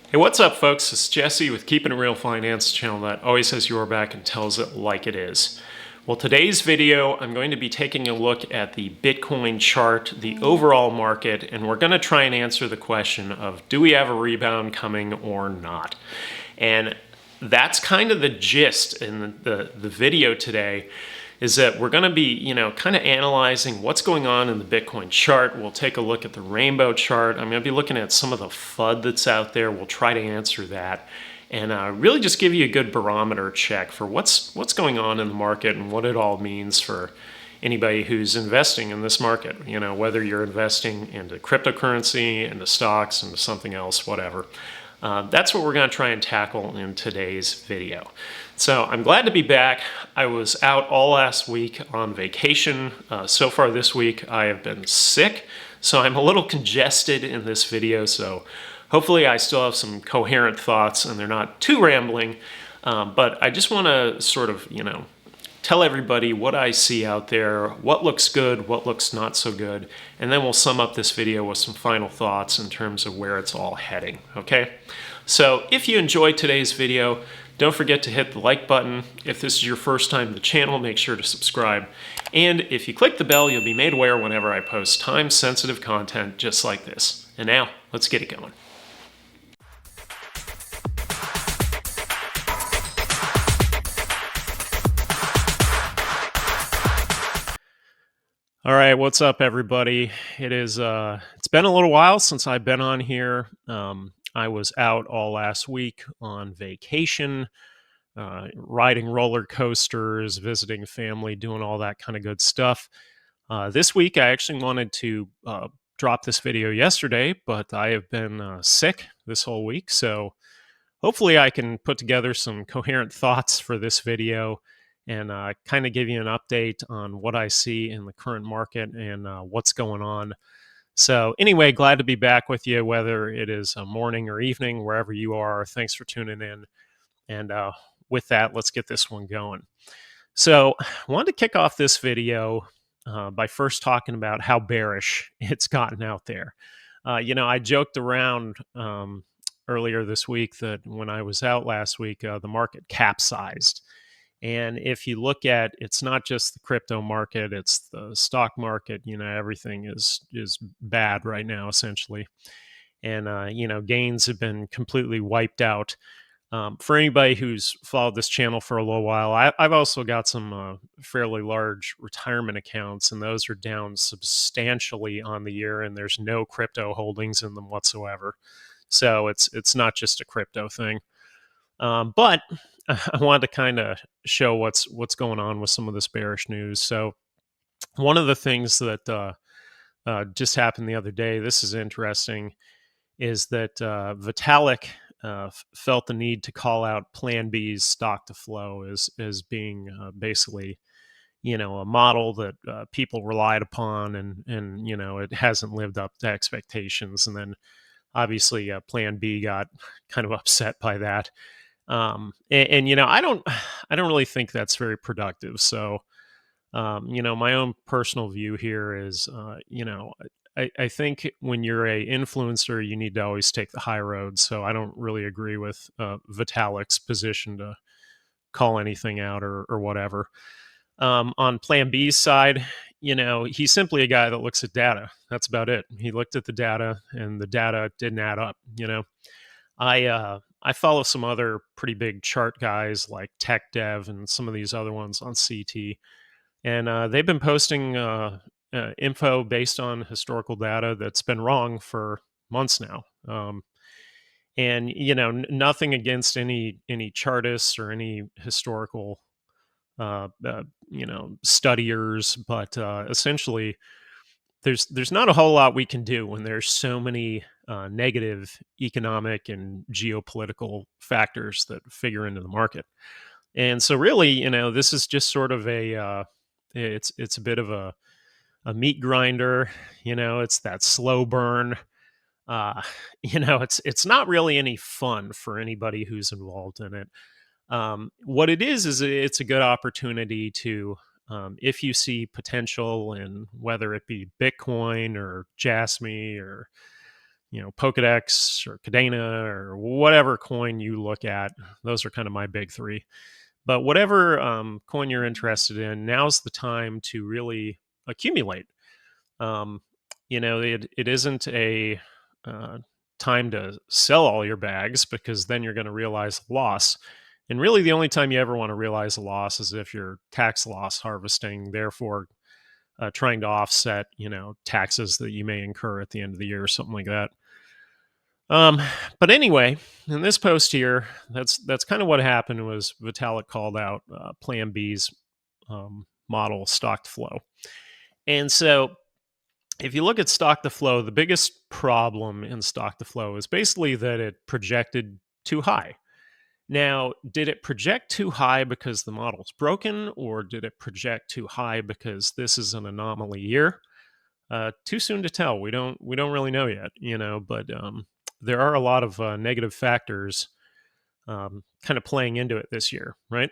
Hey, what's up, folks? It's Jesse with Keeping It Real Finance, channel that always has your back and tells it like it is. Well, today's video, I'm going to be taking a look at the Bitcoin chart, the overall market, and we're going to try and answer the question of, do we have a rebound coming or not? And that's kind of the gist in the video today, is that we're going to be, kind of analyzing what's going on in the Bitcoin chart. We'll take a look at the rainbow chart. I'm going to be looking at some of the FUD that's out there. We'll try to answer that and really just give you a good barometer check for what's going on in the market and what it all means for anybody who's investing in this market. Whether you're investing into cryptocurrency, into stocks, into something else, whatever. That's what we're going to try and tackle in today's video. So I'm glad to be back. I was out all last week on vacation. So far this week I have been sick, so I'm a little congested in this video. So hopefully I still have some coherent thoughts and they're not too rambling. But I just want to sort of, tell everybody what I see out there, what looks good, what looks not so good, and then we'll sum up this video with some final thoughts in terms of where it's all heading, okay? So if you enjoyed today's video, don't forget to hit the like button. If this is your first time to the channel, make sure to subscribe. And if you click the bell, you'll be made aware whenever I post time-sensitive content just like this. And now, let's get it going. All right, what's up, everybody? It's been a little while since I've been on here. I was out all last week on vacation, riding roller coasters, visiting family, doing all that kind of good stuff. This week, I actually wanted to drop this video yesterday, but I have been sick this whole week, so hopefully I can put together some coherent thoughts for this video and kind of give you an update on what I see in the current market and what's going on. So anyway, glad to be back with you, whether it is a morning or evening, wherever you are. Thanks for tuning in. And with that, let's get this one going. So I wanted to kick off this video by first talking about how bearish it's gotten out there. I joked around earlier this week that when I was out last week, the market capsized. And if you look at, it's not just the crypto market, it's the stock market. Everything is bad right now, essentially. And gains have been completely wiped out. For anybody who's followed this channel for a little while, I've also got some fairly large retirement accounts, and those are down substantially on the year, and there's no crypto holdings in them whatsoever. So it's not just a crypto thing. But I wanted to kind of show what's going on with some of this bearish news. So one of the things that just happened the other day, this is interesting, is that Vitalik felt the need to call out PlanB's stock to flow as being basically, a model that people relied upon, and it hasn't lived up to expectations. And then obviously PlanB got kind of upset by that. I don't really think that's very productive. So my own personal view here is I think when you're a influencer, you need to always take the high road. So I don't really agree with Vitalik's position to call anything out or whatever. On Plan B's side, he's simply a guy that looks at data. That's about it. He looked at the data, and the data didn't add up. I follow some other pretty big chart guys like Tech Dev and some of these other ones on CT, and they've been posting info based on historical data that's been wrong for months now. And nothing against any chartists or any historical studiers, but essentially there's not a whole lot we can do when there's so many negative economic and geopolitical factors that figure into the market. And so really, this is just sort of it's a bit of a meat grinder. It's that slow burn. uh it's not really any fun for anybody who's involved in it. What it is it's a good opportunity to, if you see potential in whether it be Bitcoin or Jasmy or Pokedex or Cadena or whatever coin you look at. Those are kind of my big three. But whatever coin you're interested in, now's the time to really accumulate. Um, it isn't a uh, time to sell all your bags, because then you're going to realize loss. And really, the only time you ever want to realize a loss is if you're tax loss harvesting, therefore trying to offset, taxes that you may incur at the end of the year or something like that. Um, but anyway, in this post here, that's kind of what happened. Was Vitalik called out PlanB's model stock to flow, and so if you look at stock to flow, the biggest problem in stock to flow is basically that it projected too high. Now, did it project too high because the model's broken, or did it project too high because this is an anomaly year? Too soon to tell. We don't really know yet, but there are a lot of negative factors kind of playing into it this year, right?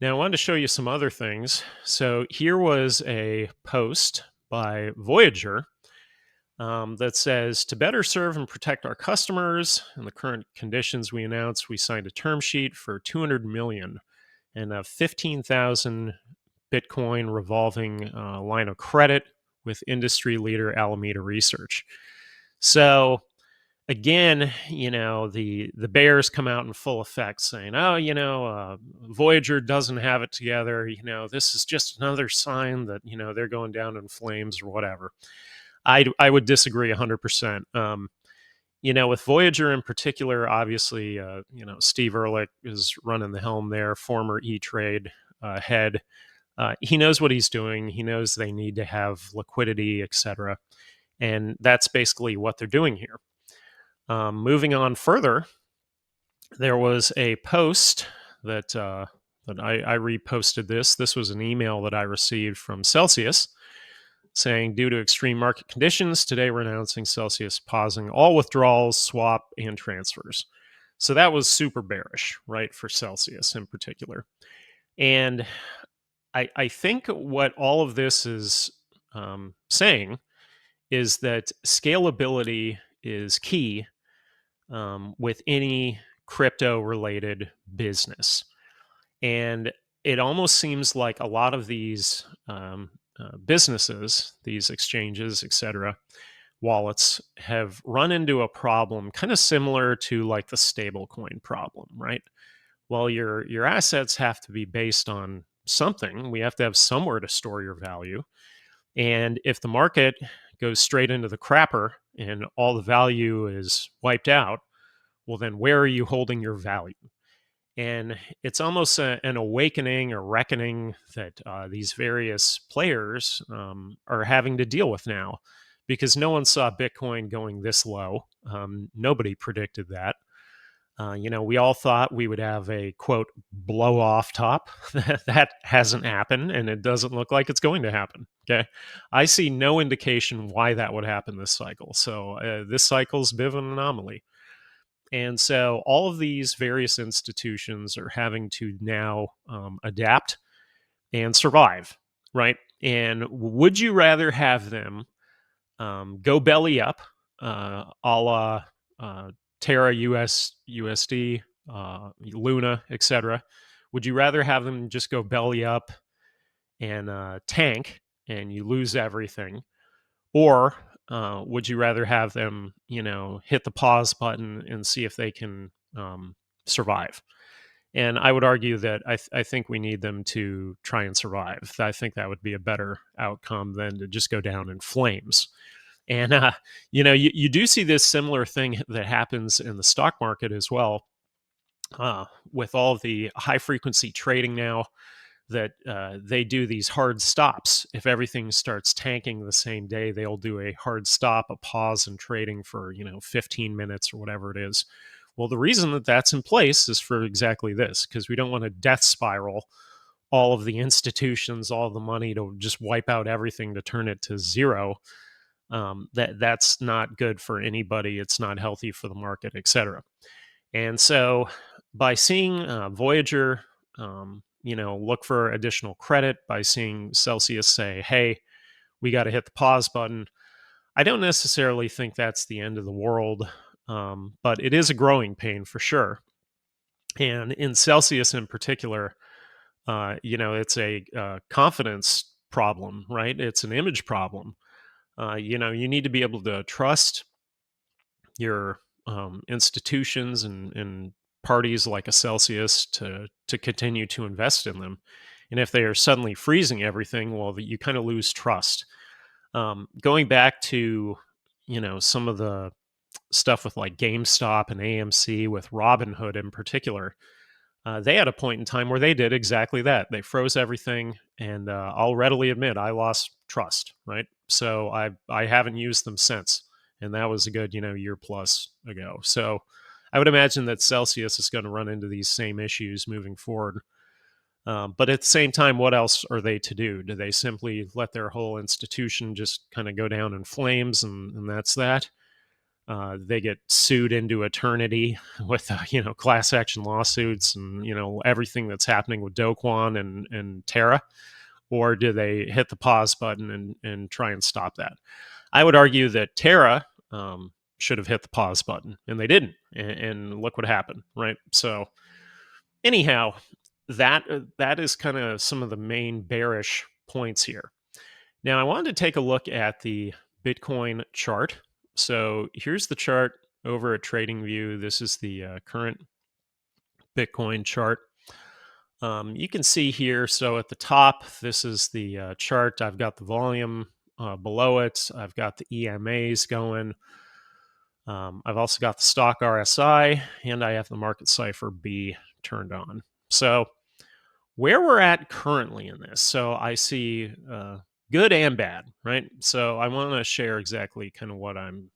Now, I wanted to show you some other things. So here was a post by Voyager that says, to better serve and protect our customers in the current conditions, we announced we signed a term sheet for 200 million and a 15,000 Bitcoin revolving line of credit with industry leader Alameda Research. So again, the bears come out in full effect saying, oh, Voyager doesn't have it together. This is just another sign that, they're going down in flames or whatever. I would disagree 100%. With Voyager in particular, obviously, Steve Ehrlich is running the helm there, former E-Trade head. He knows what he's doing. He knows they need to have liquidity, etc. And that's basically what they're doing here. Moving on further, there was a post that I reposted this. This was an email that I received from Celsius saying, due to extreme market conditions, today we're announcing Celsius pausing all withdrawals, swap, and transfers. So that was super bearish, right, for Celsius in particular. And I think what all of this is saying is that scalability is key with any crypto related business. And it almost seems like a lot of these businesses, these exchanges, etc., wallets have run into a problem kind of similar to like the stablecoin problem, right? Well, your assets have to be based on something. We have to have somewhere to store your value. And if the market goes straight into the crapper and all the value is wiped out, well, then where are you holding your value? And it's almost an awakening or reckoning that these various players are having to deal with now, because no one saw Bitcoin going this low. Nobody predicted that. We all thought we would have a quote blow off top. That hasn't happened, and it doesn't look like it's going to happen. Okay, I see no indication why that would happen this cycle. So this cycle's a bit of an anomaly. And so all of these various institutions are having to now adapt and survive, right? And would you rather have them go belly up, a la Terra USD, Luna, etc.? Would you rather have them just go belly up and tank and you lose everything? Or would you rather have them, hit the pause button and see if they can survive? And I would argue that I think we need them to try and survive. I think that would be a better outcome than to just go down in flames. And, you do see this similar thing that happens in the stock market as well, with all of the high frequency trading now, that they do these hard stops. If everything starts tanking the same day, they'll do a hard stop, a pause in trading for 15 minutes or whatever it is. Well, the reason that that's in place is for exactly this, because we don't want to death spiral all of the institutions, all the money, to just wipe out everything to turn it to zero. That's not good for anybody. It's not healthy for the market, etc. And so by seeing Voyager, look for additional credit, by seeing Celsius say, hey, we got to hit the pause button, I don't necessarily think that's the end of the world, but it is a growing pain for sure. And in Celsius in particular, it's a confidence problem, right? It's an image problem. You need to be able to trust your institutions and parties like a Celsius to continue to invest in them. And if they are suddenly freezing everything, well, you kind of lose trust. Going back to some of the stuff with like GameStop and AMC with Robinhood in particular, they had a point in time where they did exactly that. They froze everything, and I'll readily admit I lost trust. Right, so I haven't used them since, and that was a good year plus ago. So I would imagine that Celsius is going to run into these same issues moving forward. But at the same time, what else are they to do? Do they simply let their whole institution just kind of go down in flames, and that's that? They get sued into eternity with class action lawsuits and everything that's happening with Do Kwon and Terra, or do they hit the pause button and try and stop that? I would argue that Terra should have hit the pause button, and they didn't, and look what happened, right? So anyhow, that is kind of some of the main bearish points here. Now, I wanted to take a look at the Bitcoin chart. So here's the chart over at TradingView. This is the current Bitcoin chart. You can see here, so at the top, this is the chart. I've got the volume below it. I've got the EMAs going. I've also got the stock RSI, and I have the market cipher B turned on. So where we're at currently in this, so I see good and bad, right? So I want to share exactly kind of what I'm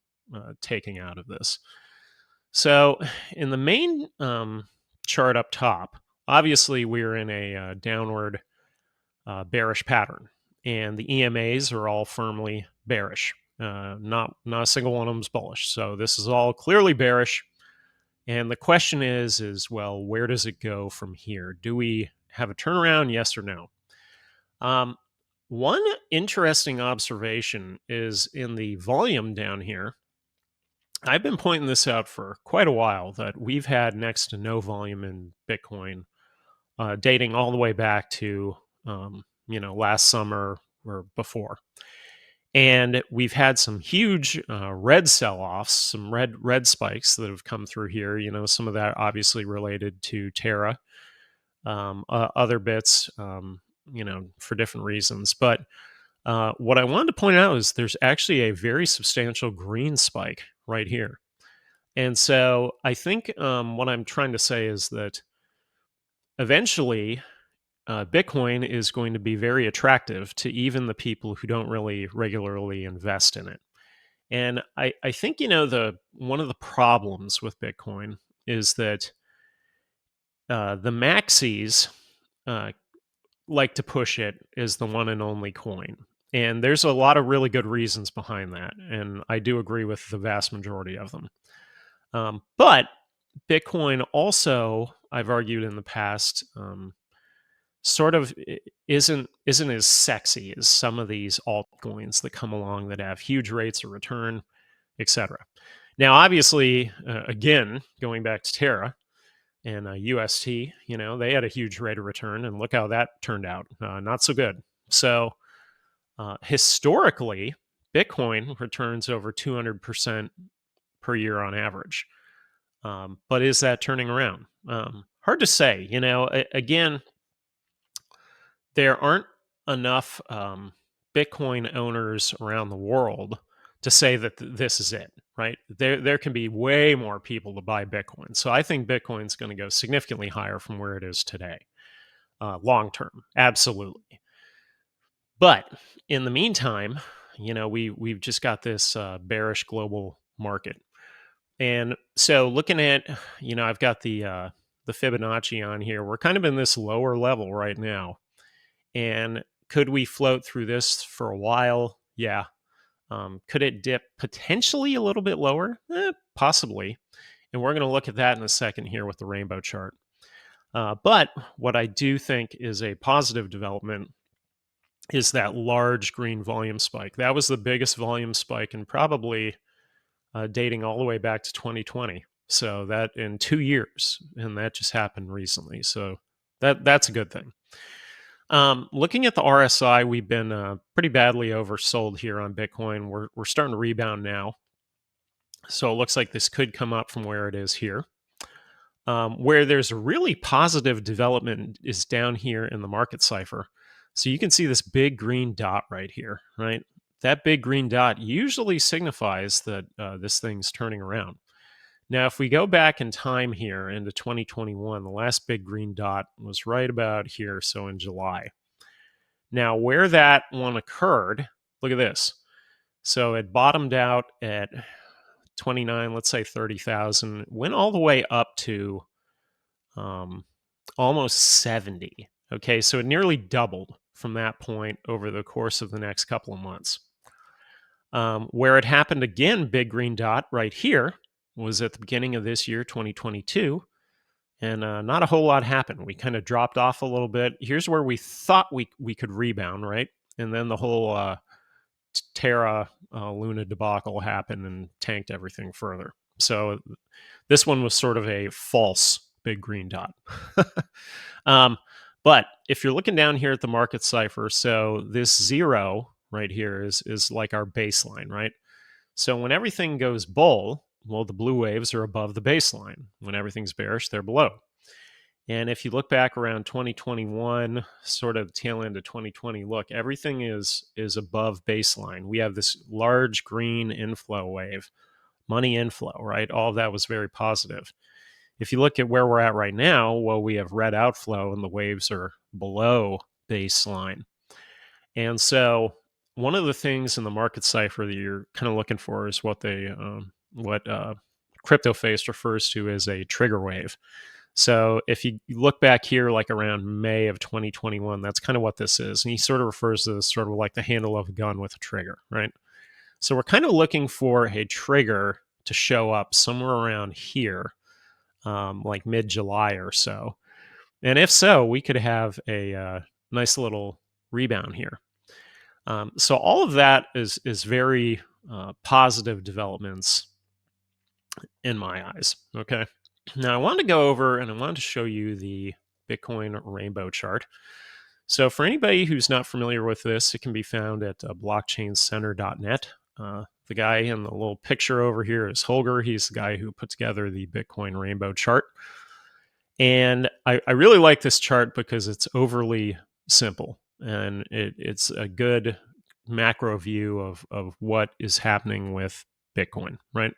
taking out of this. So in the main chart up top, obviously we're in a downward bearish pattern, and the EMAs are all firmly bearish. Not a single one of them is bullish. So this is all clearly bearish. And the question is well, where does it go from here? Do we have a turnaround? Yes or no? One interesting observation is in the volume down here. I've been pointing this out for quite a while that we've had next to no volume in Bitcoin, dating all the way back to last summer or before. And we've had some huge red sell-offs, some red spikes that have come through here. Some of that obviously related to Terra, other bits, for different reasons. But what I wanted to point out is there's actually a very substantial green spike right here. And so I think what I'm trying to say is that eventually Bitcoin is going to be very attractive to even the people who don't really regularly invest in it. And I think, the one of the problems with Bitcoin is that the maxis like to push it as the one and only coin. And there's a lot of really good reasons behind that. And I do agree with the vast majority of them. But Bitcoin also, I've argued in the past, sort of isn't as sexy as some of these altcoins that come along that have huge rates of return, etc. Now, obviously, again, going back to Terra and UST, they had a huge rate of return, and look how that turned out. Not so good. So historically, Bitcoin returns over 200% per year on average. But is that turning around? Hard to say. Again, there aren't enough Bitcoin owners around the world to say that this is it, right? There can be way more people to buy Bitcoin. So I think Bitcoin's going to go significantly higher from where it is today, long term, absolutely. But in the meantime, we've just got this bearish global market. And so looking at, I've got the Fibonacci on here. We're kind of in this lower level right now. And could we float through this for a while? Yeah. Could it dip potentially a little bit lower? Possibly. And we're going to look at that in a second here with the rainbow chart. But what I do think is a positive development is that large green volume spike. That was the biggest volume spike and probably dating all the way back to 2020. So that in 2 years, and that just happened recently. So that's a good thing. Looking at the RSI, we've been pretty badly oversold here on Bitcoin. We're starting to rebound now. So it looks like this could come up from where it is here. Where there's a really positive development is down here in the market cipher. So you can see this big green dot right here, right? That big green dot usually signifies that this thing's turning around. Now, if we go back in time here into 2021, the last big green dot was right about here, so in July. Now, where that one occurred, look at this. So it bottomed out at 29, let's say 30,000, went all the way up to almost 70. Okay, so it nearly doubled from that point over the course of the next couple of months. Where it happened again, big green dot right here, was at the beginning of this year, 2022, and not a whole lot happened. We kind of dropped off a little bit. Here's where we thought we could rebound, right? And then the whole Terra Luna debacle happened and tanked everything further. So this one was sort of a false big green dot. But if you're looking down here at the market cipher, so this 0 right here is like our baseline, right? So when everything goes bull, well, the blue waves are above the baseline. When everything's bearish, they're below. And if you look back around 2021, sort of tail end of 2020, look, everything is above baseline. We have this large green inflow wave, money inflow, right? All of that was very positive. If you look at where we're at right now, well, we have red outflow and the waves are below baseline. And so one of the things in the market cipher that you're kind of looking for is what CryptoFace refers to as a trigger wave. So if you look back here, like around May of 2021, that's kind of what this is. And he sort of refers to this sort of like the handle of a gun with a trigger, right? So we're kind of looking for a trigger to show up somewhere around here, like mid-July or so. And if so, we could have a nice little rebound here. So all of that is very positive developments in my eyes. Okay. Now I wanted to go over and I wanted to show you the Bitcoin rainbow chart. So for anybody who's not familiar with this, it can be found at blockchaincenter.net. The guy in the little picture over here is Holger. He's the guy who put together the Bitcoin rainbow chart. And I really like this chart because it's overly simple and it's a good macro view of what is happening with Bitcoin, right?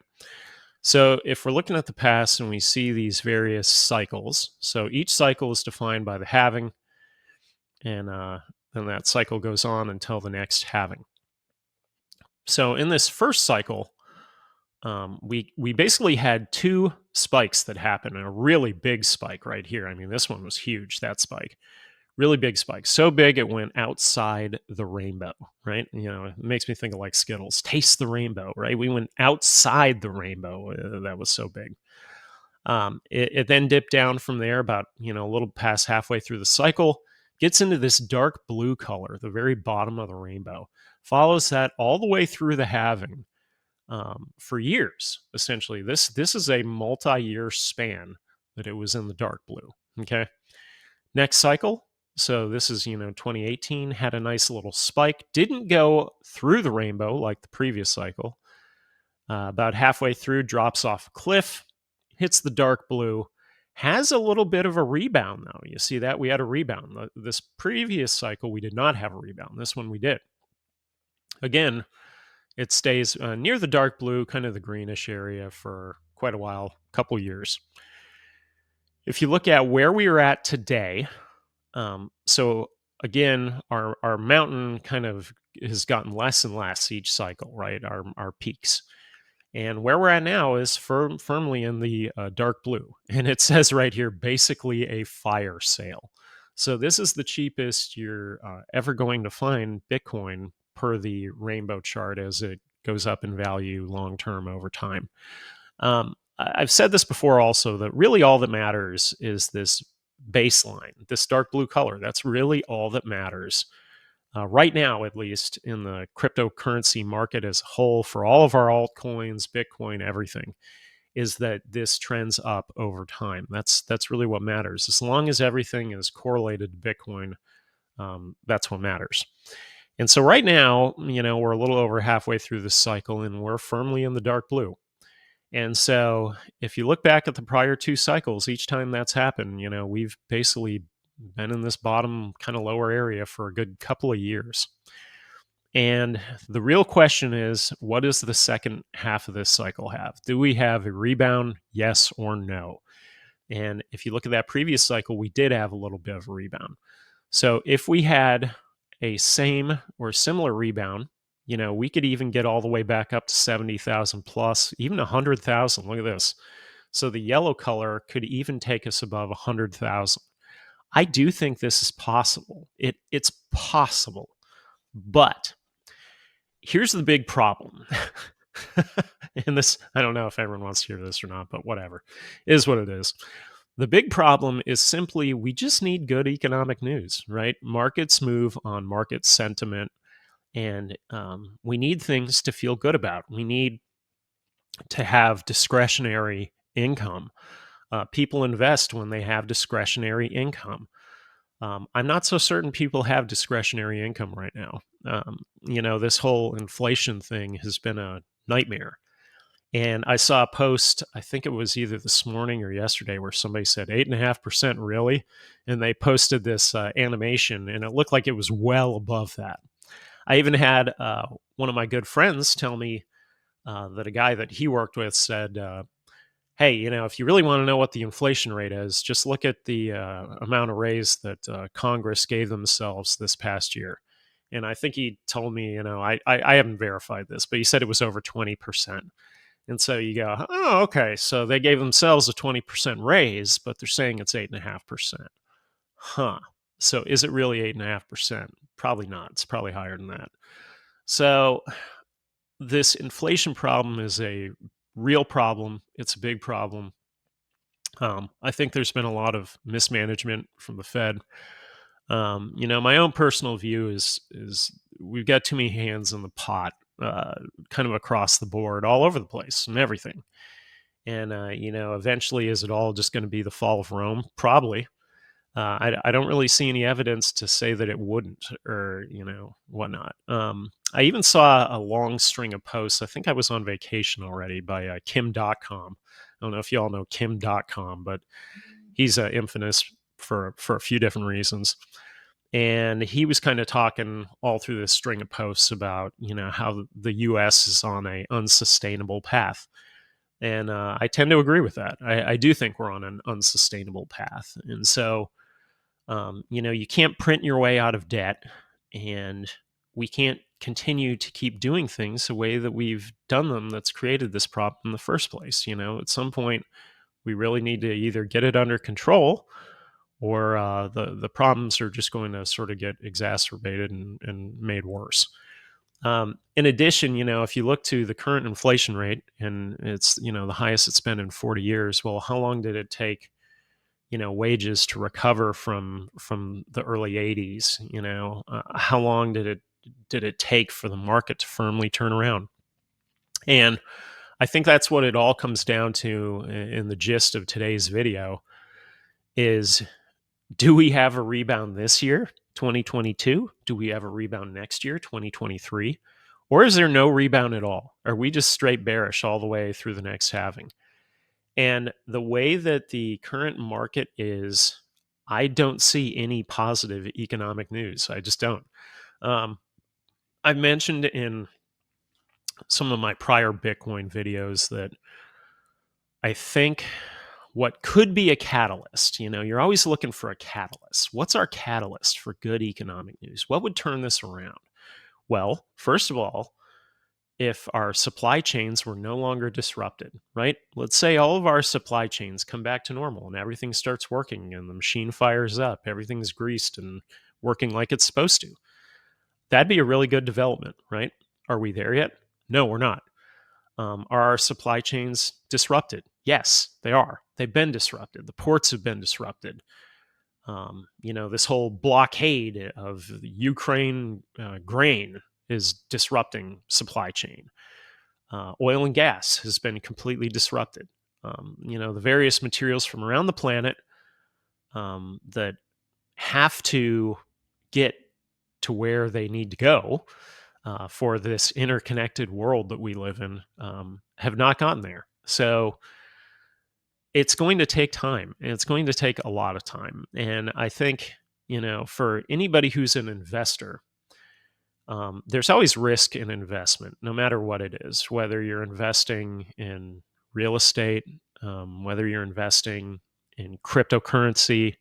So if we're looking at the past and we see these various cycles, so each cycle is defined by the halving, and that cycle goes on until the next halving. So in this first cycle, we basically had two spikes that happened, and a really big spike right here. I mean, this one was huge, that spike. Really big spike. So big it went outside the rainbow, right? You know, it makes me think of like Skittles. Taste the rainbow, right? We went outside the rainbow. That was so big. It then dipped down from there about, a little past halfway through the cycle, gets into this dark blue color, the very bottom of the rainbow, follows that all the way through the halving for years, essentially. This is a multi-year span that it was in the dark blue, okay? Next cycle, so this is, 2018, had a nice little spike, didn't go through the rainbow like the previous cycle. About halfway through, drops off a cliff, hits the dark blue, has a little bit of a rebound, though. You see that? We had a rebound. This previous cycle, we did not have a rebound. This one we did. Again, it stays near the dark blue, kind of the greenish area for quite a while, couple years. If you look at where we are at today, so again, our mountain kind of has gotten less and less each cycle, right? Our peaks. And where we're at now is firmly in the dark blue. And it says right here, basically a fire sale. So this is the cheapest you're ever going to find Bitcoin per the rainbow chart as it goes up in value long-term over time. I've said this before also, that really all that matters is this baseline, this dark blue color. That's really all that matters right now, at least in the cryptocurrency market as a whole, for all of our altcoins, Bitcoin, everything, is that this trends up over time. That's really what matters. As long as everything is correlated to Bitcoin, that's what matters. And so right now, we're a little over halfway through this cycle, and we're firmly in the dark blue. And so if you look back at the prior two cycles, each time that's happened, we've basically been in this bottom kind of lower area for a good couple of years. And the real question is, what does the second half of this cycle have? Do we have a rebound? Yes or no? And if you look at that previous cycle, we did have a little bit of a rebound. So if we had a same or similar rebound, we could even get all the way back up to 70,000 plus, even 100,000. Look at this. So the yellow color could even take us above 100,000. I do think this is possible. It's possible. But here's the big problem. And this, I don't know if everyone wants to hear this or not, but whatever. It is what it is. The big problem is simply we just need good economic news, right? Markets move on market sentiment, and we need things to feel good about. We need to have discretionary income. People invest when they have discretionary income. I'm not so certain people have discretionary income right now. This whole inflation thing has been a nightmare. And I saw a post, I think it was either this morning or yesterday, where somebody said 8.5%, really? And they posted this animation, and it looked like it was well above that. I even had one of my good friends tell me that a guy that he worked with said, hey, if you really want to know what the inflation rate is, just look at the amount of raise that Congress gave themselves this past year. And I think he told me, I haven't verified this, but he said it was over 20%. And so you go, oh, okay. So they gave themselves a 20% raise, but they're saying it's 8.5%. Huh. So is it really 8.5%? Probably not. It's probably higher than that. So this inflation problem is a real problem. It's a big problem. I think there's been a lot of mismanagement from the Fed. My own personal view is we've got too many hands in the pot, kind of across the board, all over the place, and everything. And eventually, is it all just going to be the fall of Rome? Probably. I don't really see any evidence to say that it wouldn't, or whatnot. I even saw a long string of posts. I think I was on vacation already by Kim.com. I don't know if you all know Kim.com, but he's infamous for a few different reasons. And he was kind of talking all through this string of posts about how the U.S. is on a unsustainable path. And I tend to agree with that. I do think we're on an unsustainable path. And so, you can't print your way out of debt, and we can't continue to keep doing things the way that we've done them that's created this problem in the first place. At some point, we really need to either get it under control, or the problems are just going to sort of get exacerbated and made worse. In addition, if you look to the current inflation rate, and it's the highest it's been in 40 years, well, how long did it take wages to recover from the early 80s? How long did it take for the market to firmly turn around? And I think that's what it all comes down to in the gist of today's video is, do we have a rebound this year, 2022? Do we have a rebound next year, 2023? Or is there no rebound at all? Are we just straight bearish all the way through the next halving? And the way that the current market is, I don't see any positive economic news. I just don't. I've mentioned in some of my prior Bitcoin videos that I think what could be a catalyst, you're always looking for a catalyst. What's our catalyst for good economic news? What would turn this around? Well, first of all, if our supply chains were no longer disrupted, right? Let's say all of our supply chains come back to normal and everything starts working and the machine fires up, everything's greased and working like it's supposed to. That'd be a really good development, right? Are we there yet? No, we're not. Are our supply chains disrupted? Yes, they are. They've been disrupted. The ports have been disrupted. This whole blockade of Ukraine grain is disrupting supply chain. Oil and gas has been completely disrupted. The various materials from around the planet that have to get to where they need to go for this interconnected world that we live in have not gotten there. So it's going to take time. And it's going to take a lot of time. And I think, for anybody who's an investor, there's always risk in investment, no matter what it is, whether you're investing in real estate, whether you're investing in cryptocurrency,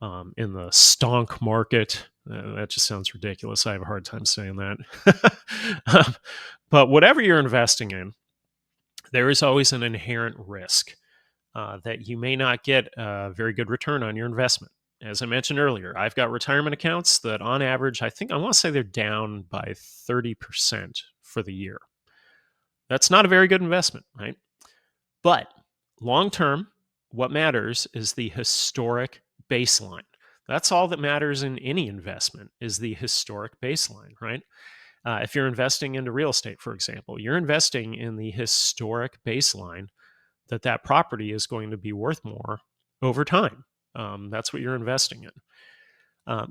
in the stonk market. That just sounds ridiculous. I have a hard time saying that. But whatever you're investing in, there is always an inherent risk that you may not get a very good return on your investment. As I mentioned earlier, I've got retirement accounts that on average, I want to say they're down by 30% for the year. That's not a very good investment, right? But long term, what matters is the historic baseline. That's all that matters in any investment is the historic baseline, right? If you're investing into real estate, for example, you're investing in the historic baseline that property is going to be worth more over time. That's what you're investing in.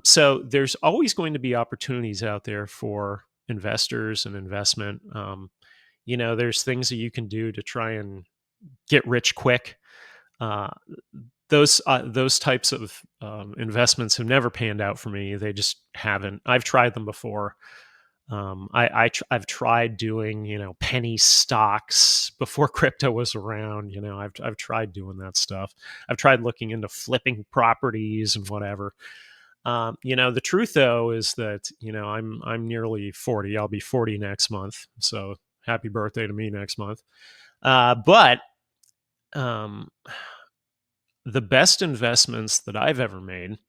So there's always going to be opportunities out there for investors and investment. There's things that you can do to try and get rich quick. Those types of investments have never panned out for me. They just haven't. I've tried them before. I've tried doing penny stocks before crypto was around. I've tried doing that stuff. I've tried looking into flipping properties and whatever. The truth though is that I'm nearly 40. I'll be 40 next month. So happy birthday to me next month. But the best investments that I've ever made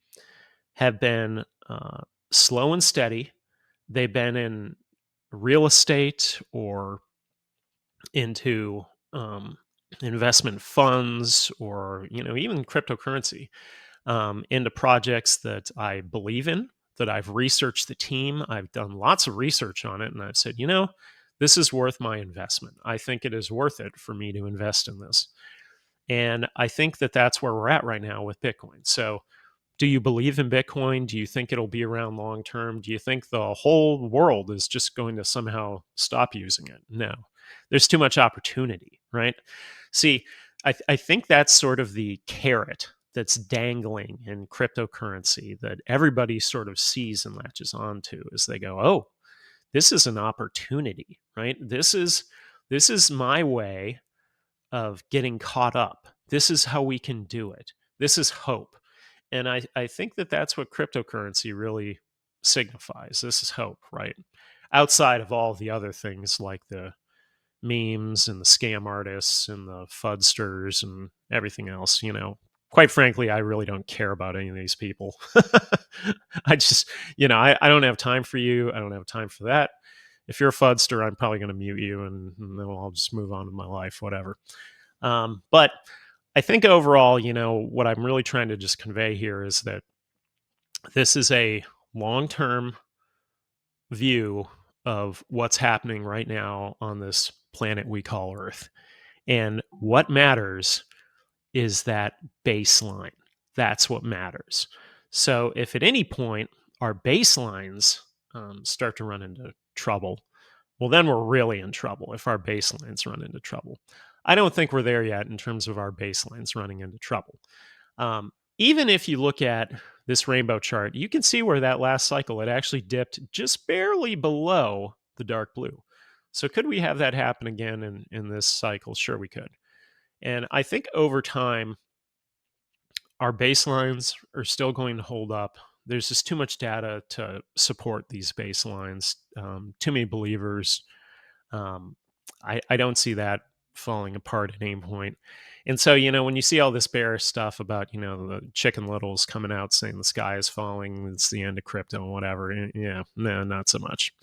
have been slow and steady. They've been in real estate or into investment funds or even cryptocurrency, into projects that I believe in, that I've researched the team. I've done lots of research on it, and I've said, this is worth my investment. I think it is worth it for me to invest in this. And I think that that's where we're at right now with Bitcoin. So do you believe in Bitcoin? Do you think it'll be around long term? Do you think the whole world is just going to somehow stop using it? No, there's too much opportunity, right? See, I think that's sort of the carrot that's dangling in cryptocurrency that everybody sort of sees and latches onto as they go, oh, this is an opportunity, right? This is my way of getting caught up. This is how we can do it. This is hope. And I think that that's what cryptocurrency really signifies. This is hope, right? Outside of all the other things like the memes and the scam artists and the fudsters and everything else, quite frankly, I really don't care about any of these people. I just, I don't have time for you. I don't have time for that. If you're a fudster, I'm probably going to mute you and then I'll just move on with my life, whatever. But I think overall, what I'm really trying to just convey here is that this is a long-term view of what's happening right now on this planet we call Earth. And what matters is that baseline. That's what matters. So if at any point our baselines start to run into trouble, well, then we're really in trouble if our baselines run into trouble. I don't think we're there yet in terms of our baselines running into trouble. Even if you look at this rainbow chart, you can see where that last cycle, it actually dipped just barely below the dark blue. So could we have that happen again in this cycle? Sure, we could. And I think over time, our baselines are still going to hold up. There's just too much data to support these baselines. Too many believers. I don't see that falling apart at any point. And so, when you see all this bearish stuff about, the Chicken Littles coming out saying the sky is falling, it's the end of crypto and whatever. Yeah, no, not so much.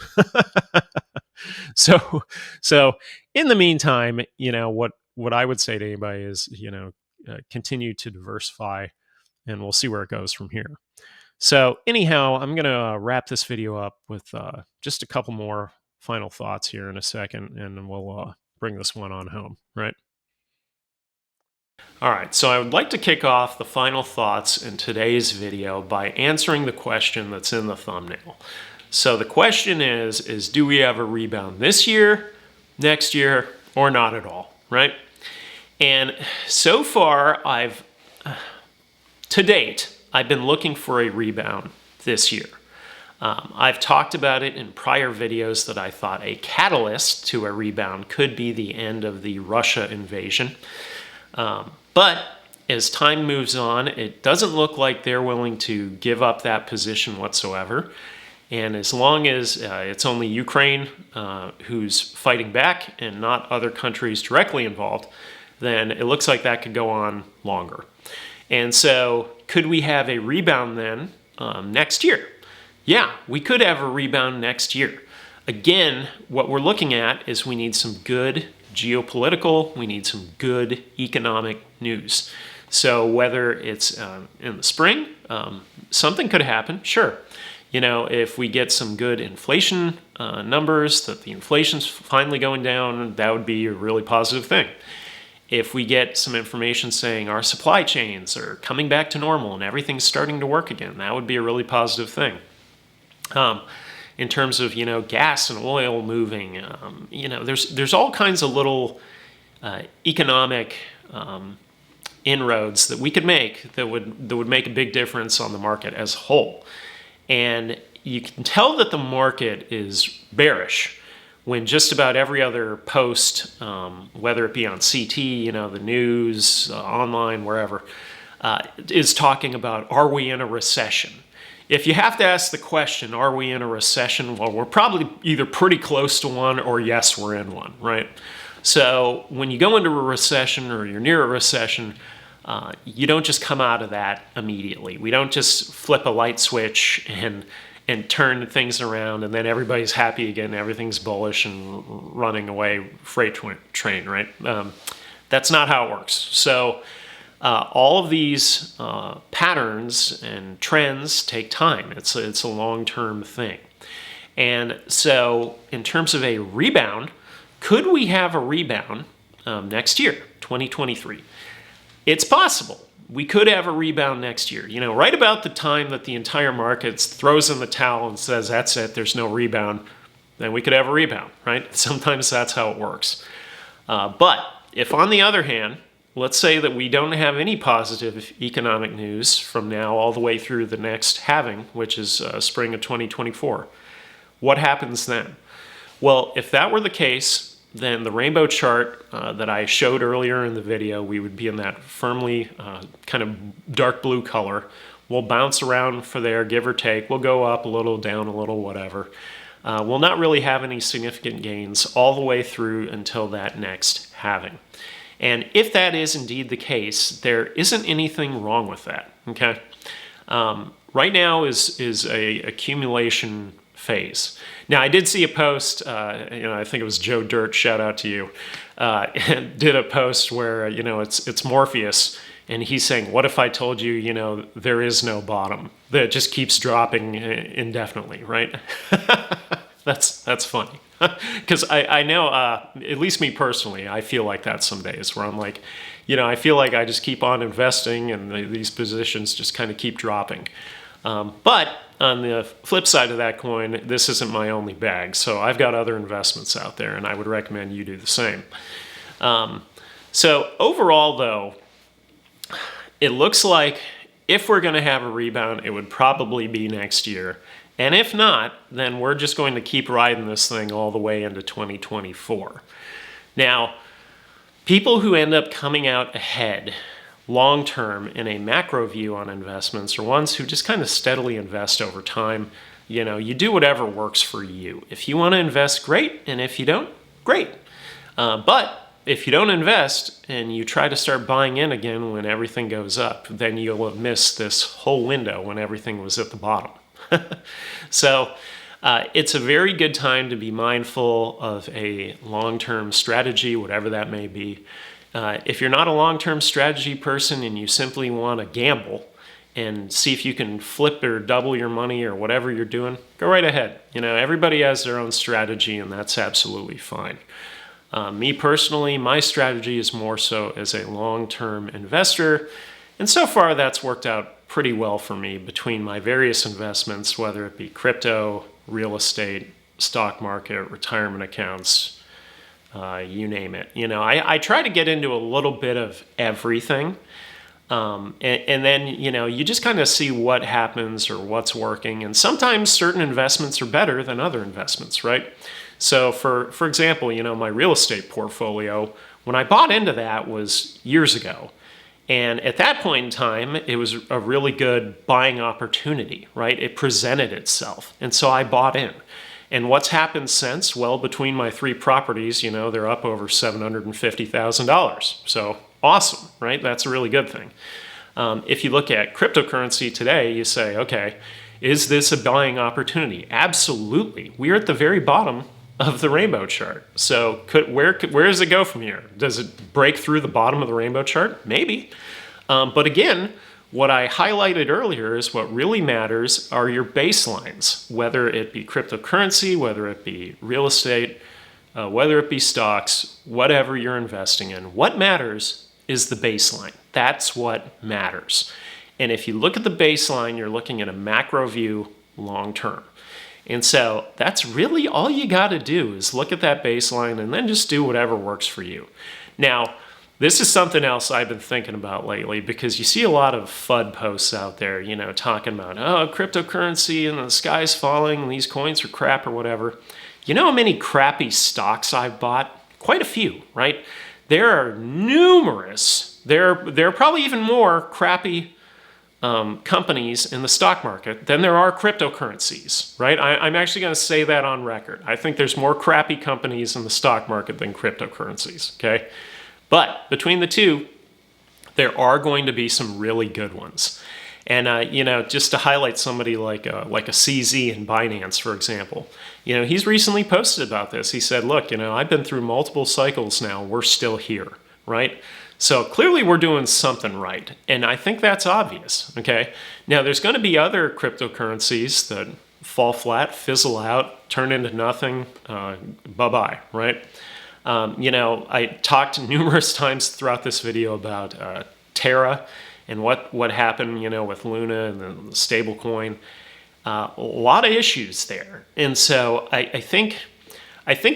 So in the meantime, what I would say to anybody is, continue to diversify. and we'll see where it goes from here. So anyhow, I'm going to wrap this video up with just a couple more final thoughts here in a second, and then we'll bring this one on home, right? All right, so I would like to kick off the final thoughts in today's video by answering the question that's in the thumbnail. So the question is do we have a rebound this year, next year, or not at all, right? And so far, to date, I've been looking for a rebound this year. I've talked about it in prior videos that I thought a catalyst to a rebound could be the end of the Russia invasion. But as time moves on, it doesn't look like they're willing to give up that position whatsoever. And as long as it's only Ukraine who's fighting back and not other countries directly involved, then it looks like that could go on longer. And so could we have a rebound then next year? Yeah, we could have a rebound next year. Again, what we're looking at is we need some good geopolitical, we need some good economic news. So whether it's in the spring, something could happen, sure. You know, if we get some good inflation numbers, that the inflation's finally going down, that would be a really positive thing. If we get some information saying our supply chains are coming back to normal and everything's starting to work again, that would be a really positive thing. In terms of, you know, gas and oil moving, you know, there's all kinds of little economic inroads that we could make that would make a big difference on the market as a whole. And you can tell that the market is bearish when just about every other post, whether it be on CT, you know, the news, online, wherever, is talking about, are we in a recession? If you have to ask the question, are we in a recession? Well, we're probably either pretty close to one or yes, we're in one, right? So when you go into a recession or you're near a recession, you don't just come out of that immediately. We don't just flip a light switch and turn things around and then everybody's happy again, everything's bullish and running away freight train, right? That's not how it works. So all of these patterns and trends take time. It's a long-term thing. And so in terms of a rebound, could we have a rebound next year, 2023? It's possible. We could have a rebound next year. You know, right about the time that the entire market throws in the towel and says, that's it, there's no rebound, then we could have a rebound, right? Sometimes that's how it works. But if on the other hand, let's say that we don't have any positive economic news from now all the way through the next halving, which is spring of 2024. What happens then? Well, if that were the case, then the rainbow chart that I showed earlier in the video, we would be in that firmly kind of dark blue color. We'll bounce around for there, give or take. We'll go up a little, down a little, whatever. We'll not really have any significant gains all the way through until that next halving. And if that is indeed the case, there isn't anything wrong with that, okay? Right now is a accumulation phase. Now, I did see a post, you know, I think it was Joe Dirt, shout out to you, did a post where, you know, it's Morpheus, and he's saying, what if I told you, you know, there is no bottom, that it just keeps dropping indefinitely, right? That's funny. Because I know, at least me personally, I feel like that some days where I'm like, you know, I feel like I just keep on investing and these positions just kind of keep dropping. But on the flip side of that coin, this isn't my only bag. So I've got other investments out there and I would recommend you do the same. So overall though, it looks like if we're going to have a rebound, it would probably be next year. And if not, then we're just going to keep riding this thing all the way into 2024. Now, people who end up coming out ahead long-term in a macro view on investments are ones who just kind of steadily invest over time. You know, you do whatever works for you. If you want to invest, great. And if you don't, great. But if you don't invest and you try to start buying in again when everything goes up, then you'll have missed this whole window when everything was at the bottom. So it's a very good time to be mindful of a long-term strategy, whatever that may be. If you're not a long-term strategy person and you simply want to gamble and see if you can flip or double your money or whatever you're doing, go right ahead. Everybody has their own strategy, and that's absolutely fine. Me personally, my strategy is more so as a long-term investor, and so far that's worked out pretty well for me between my various investments, whether it be crypto, real estate, stock market, retirement accounts, you name it. I try to get into a little bit of everything. And then, you just kind of see what happens or what's working. And sometimes certain investments are better than other investments, right? So for example, my real estate portfolio, when I bought into that was years ago. And at that point in time, it was a really good buying opportunity, right? It presented itself. And so I bought in. And what's happened since? Well, between my 3 properties, they're up over $750,000. So awesome, right? That's a really good thing. If you look at cryptocurrency today, you say, okay, is this a buying opportunity? Absolutely. We're at the very bottom of the rainbow chart. So where does it go from here? Does it break through the bottom of the rainbow chart? Maybe. But again, what I highlighted earlier is what really matters are your baselines, whether it be cryptocurrency, whether it be real estate, whether it be stocks, whatever you're investing in. What matters is the baseline. That's what matters. And if you look at the baseline, you're looking at a macro view long term. And so that's really all you got to do is look at that baseline and then just do whatever works for you. Now, this is something else I've been thinking about lately because you see a lot of FUD posts out there, talking about, cryptocurrency and the sky's falling and these coins are crap or whatever. You know how many crappy stocks I've bought? Quite a few, right? There are numerous, there are probably even more crappy companies in the stock market than there are cryptocurrencies, right? I'm actually going to say that on record. I think there's more crappy companies in the stock market than cryptocurrencies, okay? But between the two, there are going to be some really good ones. And, just to highlight somebody like a CZ in Binance, for example, he's recently posted about this. He said, look, I've been through multiple cycles now. We're still here, right? So clearly we're doing something right. And I think that's obvious, okay? Now, there's going to be other cryptocurrencies that fall flat, fizzle out, turn into nothing, bye-bye, right? I talked numerous times throughout this video about Terra and what happened, with Luna and the stable coin. A lot of issues there. And so I think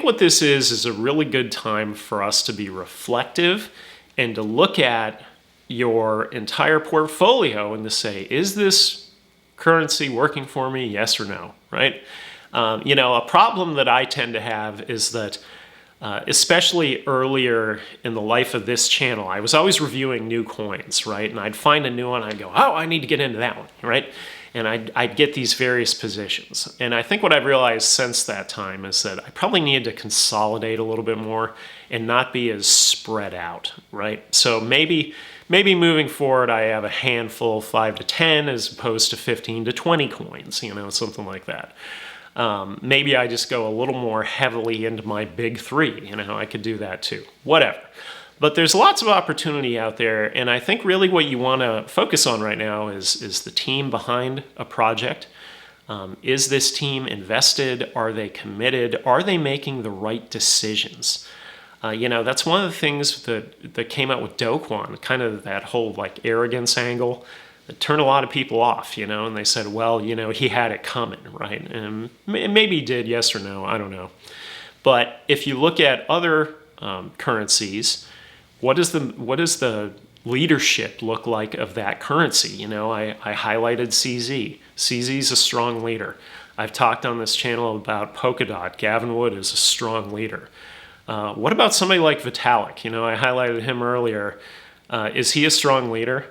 what this is a really good time for us to be reflective and to look at your entire portfolio and to say, is this currency working for me? Yes or no, right? A problem that I tend to have is that especially earlier in the life of this channel, I was always reviewing new coins, right? And I'd find a new one, I'd go, oh, I need to get into that one, right? And I'd get these various positions. And I think what I've realized since that time is that I probably needed to consolidate a little bit more and not be as spread out, right? So maybe moving forward, I have a handful, 5 to 10, as opposed to 15 to 20 coins, something like that. Maybe I just go a little more heavily into my big 3. I could do that too. Whatever. But there's lots of opportunity out there, and I think really what you want to focus on right now is the team behind a project. Is this team invested? Are they committed? Are they making the right decisions? That's one of the things that came out with Do Kwon, kind of that whole arrogance angle. It turned a lot of people off, and they said, well, he had it coming, right? And maybe he did, yes or no, I don't know. But if you look at other currencies, what does the leadership look like of that currency? I highlighted CZ. CZ's a strong leader. I've talked on this channel about Polkadot. Gavin Wood is a strong leader. What about somebody like Vitalik? I highlighted him earlier. Is he a strong leader?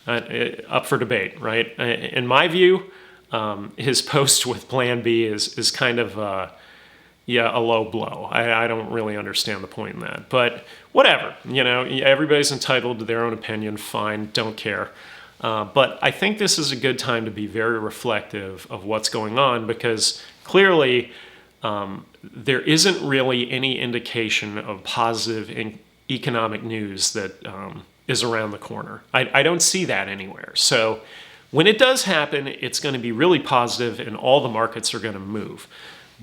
Up for debate, right? In my view, his post with PlanB is kind of a low blow. I don't really understand the point in that, but whatever. Everybody's entitled to their own opinion. Fine, don't care. But I think this is a good time to be very reflective of what's going on because clearly there isn't really any indication of positive economic news that is around the corner. I don't see that anywhere. So when it does happen, it's going to be really positive and all the markets are going to move.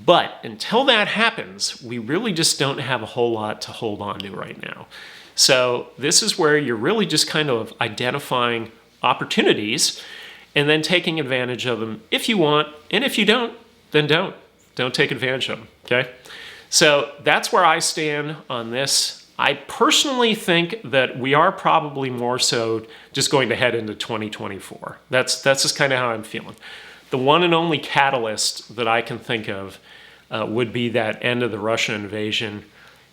But until that happens, we really just don't have a whole lot to hold on to right now. So this is where you're really just kind of identifying opportunities and then taking advantage of them if you want. And if you don't, then don't. Don't take advantage of them, okay? So that's where I stand on this. I personally think that we are probably more so just going to head into 2024. That's just kind of how I'm feeling. The one and only catalyst that I can think of would be that end of the Russian invasion,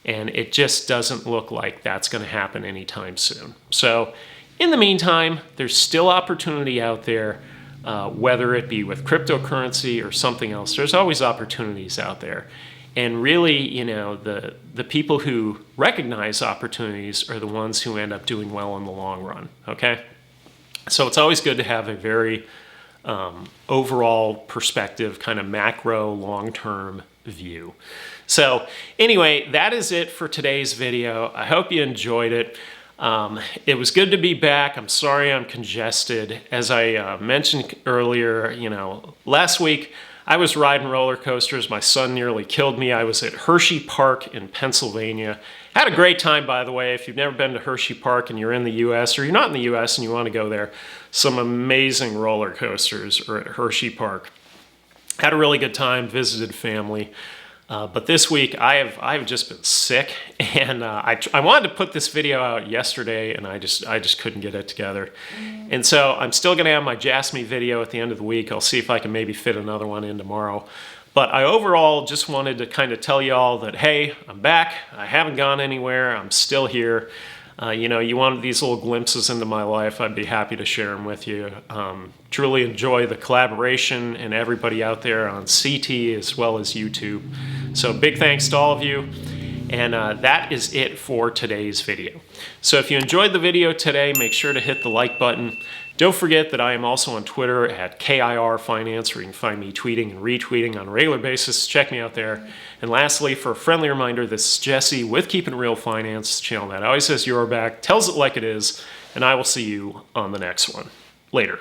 and it just doesn't look like that's going to happen anytime soon. So in the meantime, there's still opportunity out there, whether it be with cryptocurrency or something else. There's always opportunities out there. And really, you know, the people who recognize opportunities are the ones who end up doing well in the long run, okay? So it's always good to have a very overall perspective, kind of macro, long-term view. So anyway, that is it for today's video. I hope you enjoyed it. It was good to be back. I'm sorry I'm congested. As I mentioned earlier, you know, last week, I was riding roller coasters. My son nearly killed me. I was at Hershey Park in Pennsylvania. Had a great time, by the way. If you've never been to Hershey Park and you're in the U.S. or you're not in the U.S. and you want to go there, some amazing roller coasters are at Hershey Park. Had a really good time, visited family. But this week I've just been sick, and I wanted to put this video out yesterday, and I just couldn't get it together. And so I'm still going to have my Jasmine video at the end of the week. I'll see if I can maybe fit another one in tomorrow. But I overall just wanted to kind of tell you all that, hey, I'm back. I haven't gone anywhere. I'm still here. You know, you wanted these little glimpses into my life. I'd be happy to share them with you. Truly enjoy the collaboration and everybody out there on CT as well as YouTube. So big thanks to all of you. And that is it for today's video. So if you enjoyed the video today, make sure to hit the like button. Don't forget that I am also on Twitter at KIR Finance, where you can find me tweeting and retweeting on a regular basis. Check me out there. And lastly, for a friendly reminder, this is Jesse with Keeping It Real Finance, channel that always says your back, tells it like it is, and I will see you on the next one. Later.